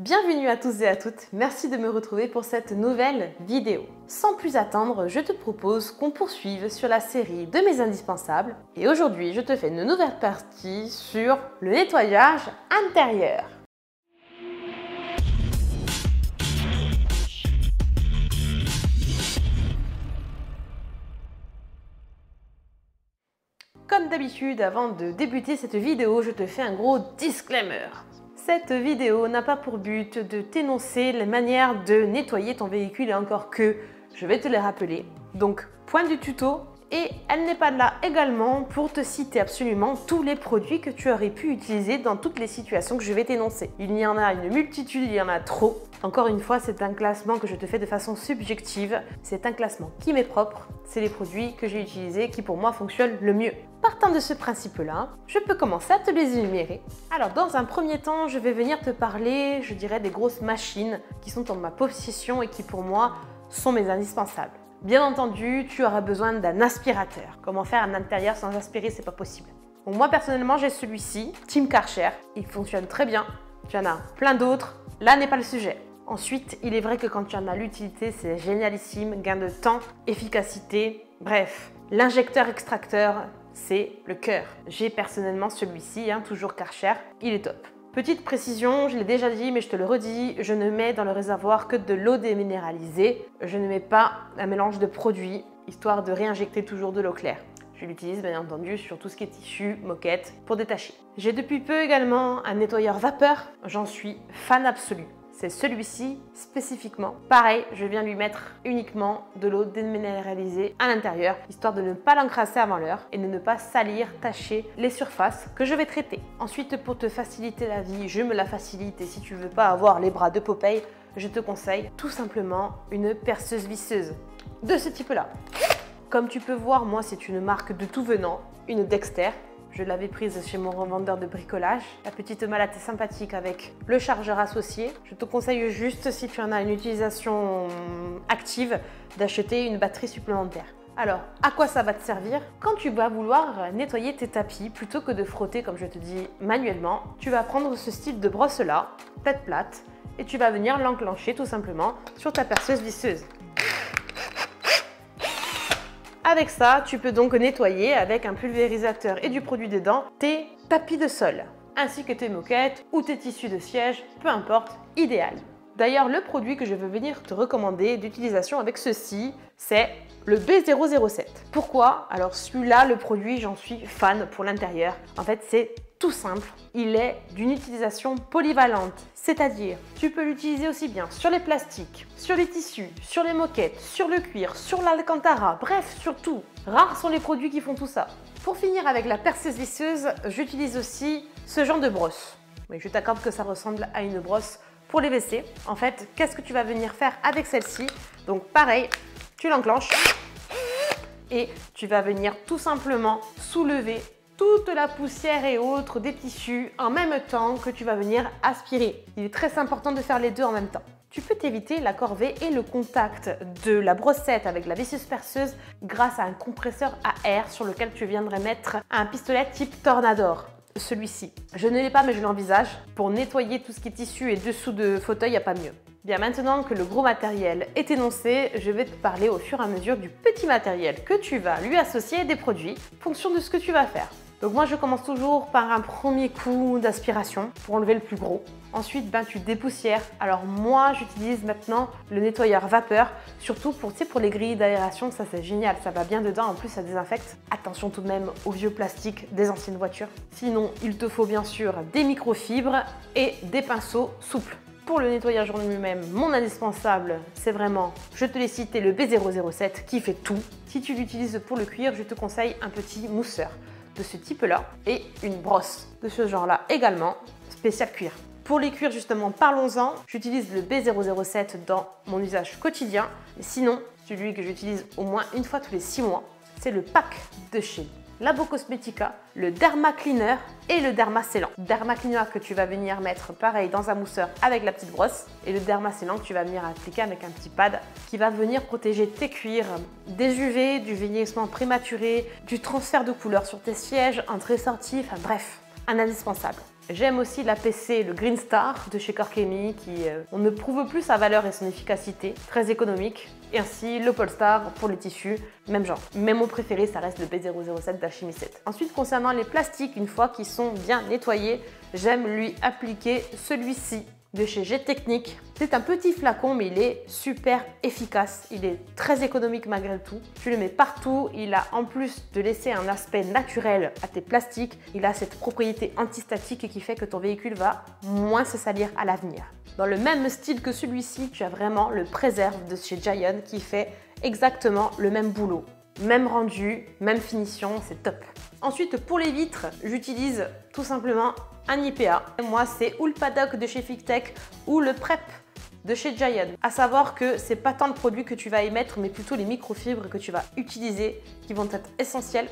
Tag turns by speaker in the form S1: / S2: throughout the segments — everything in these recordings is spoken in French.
S1: Bienvenue à tous et à toutes, merci de me retrouver pour cette nouvelle vidéo. Sans plus attendre, je te propose qu'on poursuive sur la série de mes indispensables et aujourd'hui je te fais une nouvelle partie sur le nettoyage intérieur. Comme d'habitude, avant de débuter cette vidéo, je te fais un gros disclaimer. Cette vidéo n'a pas pour but de t'énoncer les manières de nettoyer ton véhicule et encore que je vais te les rappeler. Donc, point du tuto. Et elle n'est pas là également pour te citer absolument tous les produits que tu aurais pu utiliser dans toutes les situations que je vais t'énoncer. Il y en a une multitude, il y en a trop. Encore une fois, c'est un classement que je te fais de façon subjective. C'est un classement qui m'est propre. C'est les produits que j'ai utilisés qui pour moi fonctionnent le mieux. Partant de ce principe-là, je peux commencer à te les énumérer. Alors dans un premier temps, je vais venir te parler, je dirais, des grosses machines qui sont en ma possession et qui pour moi sont mes indispensables. Bien entendu, tu auras besoin d'un aspirateur. Comment faire un intérieur sans aspirer, c'est pas possible. Bon, moi personnellement, j'ai celui-ci, Team Karcher. Il fonctionne très bien. Tu en as plein d'autres. Là n'est pas le sujet. Ensuite, il est vrai que quand tu en as l'utilité, c'est génialissime. Gain de temps, efficacité, bref. L'injecteur extracteur, c'est le cœur. J'ai personnellement celui-ci, toujours Karcher. Il est top. Petite précision, je l'ai déjà dit, mais je te le redis, je ne mets dans le réservoir que de l'eau déminéralisée. Je ne mets pas un mélange de produits, histoire de réinjecter toujours de l'eau claire. Je l'utilise bien entendu sur tout ce qui est tissu, moquette, pour détacher. J'ai depuis peu également un nettoyeur vapeur, j'en suis fan absolu. C'est celui-ci spécifiquement. Pareil, je viens lui mettre uniquement de l'eau déminéralisée à l'intérieur, histoire de ne pas l'encrasser avant l'heure et de ne pas salir, tacher les surfaces que je vais traiter. Ensuite, pour te faciliter la vie, je me la facilite et si tu ne veux pas avoir les bras de Popeye, je te conseille tout simplement une perceuse visseuse de ce type-là. Comme tu peux voir, moi c'est une marque de tout venant, une Dexter. Je l'avais prise chez mon revendeur de bricolage. La petite mallette est sympathique avec le chargeur associé. Je te conseille juste, si tu en as une utilisation active, d'acheter une batterie supplémentaire. Alors, à quoi ça va te servir? Quand tu vas vouloir nettoyer tes tapis, plutôt que de frotter, comme je te dis, manuellement, tu vas prendre ce style de brosse-là, tête plate, et tu vas venir l'enclencher tout simplement sur ta perceuse visseuse. Avec ça, tu peux donc nettoyer avec un pulvérisateur et du produit dedans tes tapis de sol, ainsi que tes moquettes ou tes tissus de siège, peu importe, idéal. D'ailleurs, le produit que je veux venir te recommander d'utilisation avec ceci, c'est le B007. Pourquoi? Alors celui-là, le produit, j'en suis fan pour l'intérieur. En fait, c'est tout simple. Il est d'une utilisation polyvalente, c'est-à-dire tu peux l'utiliser aussi bien sur les plastiques, sur les tissus, sur les moquettes, sur le cuir, sur l'alcantara, bref, sur tout. Rares sont les produits qui font tout ça. Pour finir avec la perceuse visseuse, j'utilise aussi ce genre de brosse. Oui, je t'accorde que ça ressemble à une brosse pour les WC. En fait, qu'est-ce que tu vas venir faire avec celle-ci? Donc pareil, tu l'enclenches et tu vas venir tout simplement soulever toute la poussière et autres des tissus en même temps que tu vas venir aspirer. Il est très important de faire les deux en même temps. Tu peux t'éviter la corvée et le contact de la brossette avec la visseuse perceuse grâce à un compresseur à air sur lequel tu viendrais mettre un pistolet type Tornador. Celui-ci. Je ne l'ai pas mais je l'envisage. Pour nettoyer tout ce qui est tissu et dessous de fauteuil, il n'y a pas mieux. Bien, maintenant que le gros matériel est énoncé, je vais te parler au fur et à mesure du petit matériel que tu vas lui associer des produits en fonction de ce que tu vas faire. Donc moi, je commence toujours par un premier coup d'aspiration pour enlever le plus gros. Ensuite, tu dépoussières. Alors moi, j'utilise maintenant le nettoyeur vapeur, surtout pour les grilles d'aération. Ça, c'est génial, ça va bien dedans. En plus, ça désinfecte. Attention tout de même aux vieux plastiques des anciennes voitures. Sinon, il te faut bien sûr des microfibres et des pinceaux souples. Pour le nettoyage en lui-même, mon indispensable, c'est vraiment, je te l'ai cité, le B007 qui fait tout. Si tu l'utilises pour le cuir, je te conseille un petit mousseur de ce type-là et une brosse de ce genre-là également, spécial cuir. Pour les cuirs justement, parlons-en, j'utilise le B007 dans mon usage quotidien. Sinon, celui que j'utilise au moins une fois tous les 6 mois, c'est le pack de chez Labo Cosmetica, le Derma Cleaner et le Derma Scellant. Derma Cleaner que tu vas venir mettre pareil dans un mousseur avec la petite brosse et le Derma Scellant que tu vas venir appliquer avec un petit pad qui va venir protéger tes cuirs des UV, du vieillissement prématuré, du transfert de couleur sur tes sièges, entrée-sortie, enfin bref, un indispensable. J'aime aussi l'APC, le Green Star de chez Corkemi qui on ne prouve plus sa valeur et son efficacité, très économique. Et ainsi le Polestar pour les tissus, même genre. Mais mon préféré, ça reste le B007 d'Alchemy 7. Ensuite, concernant les plastiques, une fois qu'ils sont bien nettoyés, j'aime lui appliquer celui-ci de chez G-Technique. C'est un petit flacon, mais il est super efficace. Il est très économique malgré tout. Tu le mets partout. Il a, en plus de laisser un aspect naturel à tes plastiques, il a cette propriété antistatique qui fait que ton véhicule va moins se salir à l'avenir. Dans le même style que celui-ci, tu as vraiment le Préserve de chez Giant qui fait exactement le même boulot. Même rendu, même finition, c'est top. Ensuite, pour les vitres, j'utilise tout simplement un IPA. Moi, c'est ou le Paddock de chez Fictech ou le Prep de chez Giant. À savoir que c'est pas tant le produit que tu vas émettre, mais plutôt les microfibres que tu vas utiliser qui vont être essentielles.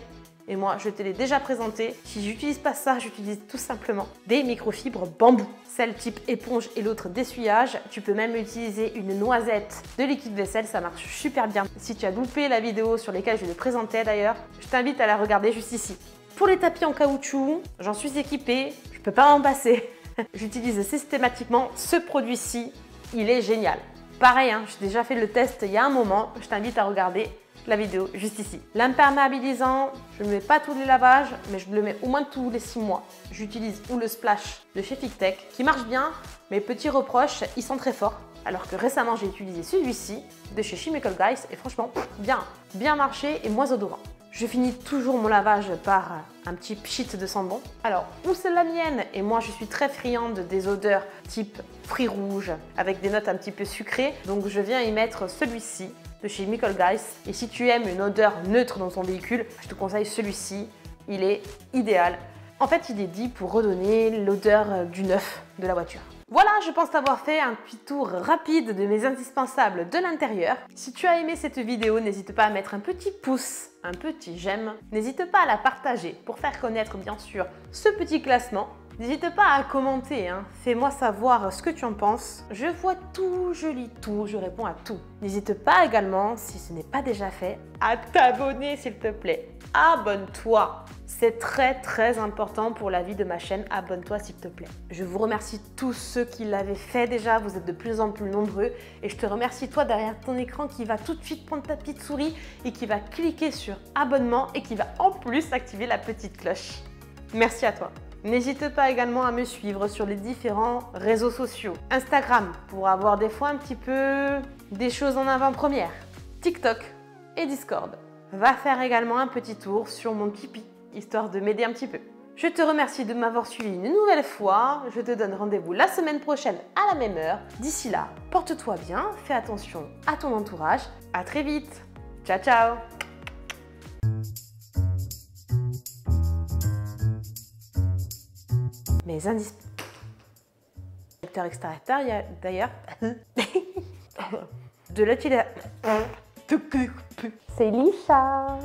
S1: Et moi, je te l'ai déjà présenté. Si j'utilise pas ça, j'utilise tout simplement des microfibres bambou. Celle type éponge et l'autre d'essuyage. Tu peux même utiliser une noisette de liquide vaisselle, ça marche super bien. Si tu as loupé la vidéo sur laquelle je le présentais d'ailleurs, je t'invite à la regarder juste ici. Pour les tapis en caoutchouc, j'en suis équipée, je peux pas m'en passer. J'utilise systématiquement ce produit-ci, il est génial. Pareil, hein, j'ai déjà fait le test il y a un moment, je t'invite à regarder la vidéo juste ici. L'imperméabilisant, je ne mets pas tous les lavages, mais je le mets au moins tous les 6 mois. J'utilise ou le Splash de chez Fictech, qui marche bien, mais petit reproche, ils sont très forts. Alors que récemment, j'ai utilisé celui-ci de chez Chemical Guys et franchement, bien marché et moins odorant. Je finis toujours mon lavage par un petit pchit de sambon. Alors, où c'est la mienne? Et moi, je suis très friande des odeurs type fruits rouges, avec des notes un petit peu sucrées. Donc, je viens y mettre celui-ci de chez Chemical Guys. Et si tu aimes une odeur neutre dans ton véhicule, je te conseille celui-ci. Il est idéal. En fait, il est dit pour redonner l'odeur du neuf de la voiture. Voilà, je pense t'avoir fait un petit tour rapide de mes indispensables de l'intérieur. Si tu as aimé cette vidéo, n'hésite pas à mettre un petit pouce, un petit j'aime. N'hésite pas à la partager pour faire connaître bien sûr ce petit classement. N'hésite pas à commenter, hein. Fais-moi savoir ce que tu en penses. Je vois tout, je lis tout, je réponds à tout. N'hésite pas également, si ce n'est pas déjà fait, à t'abonner s'il te plaît. Abonne-toi. C'est très important pour la vie de ma chaîne. Abonne-toi s'il te plaît. Je vous remercie tous ceux qui l'avaient fait déjà. Vous êtes de plus en plus nombreux. Et je te remercie toi derrière ton écran qui va tout de suite prendre ta petite souris et qui va cliquer sur abonnement et qui va en plus activer la petite cloche. Merci à toi. N'hésite pas également à me suivre sur les différents réseaux sociaux. Instagram pour avoir des fois un petit peu des choses en avant-première. TikTok et Discord. Va faire également un petit tour sur mon Tipeee, histoire de m'aider un petit peu. Je te remercie de m'avoir suivi une nouvelle fois. Je te donne rendez-vous la semaine prochaine à la même heure. D'ici là, porte-toi bien, fais attention à ton entourage. À très vite. Ciao, ciao. Mes indices. Extérieur, il y a d'ailleurs de l'utile. C'est Lisha.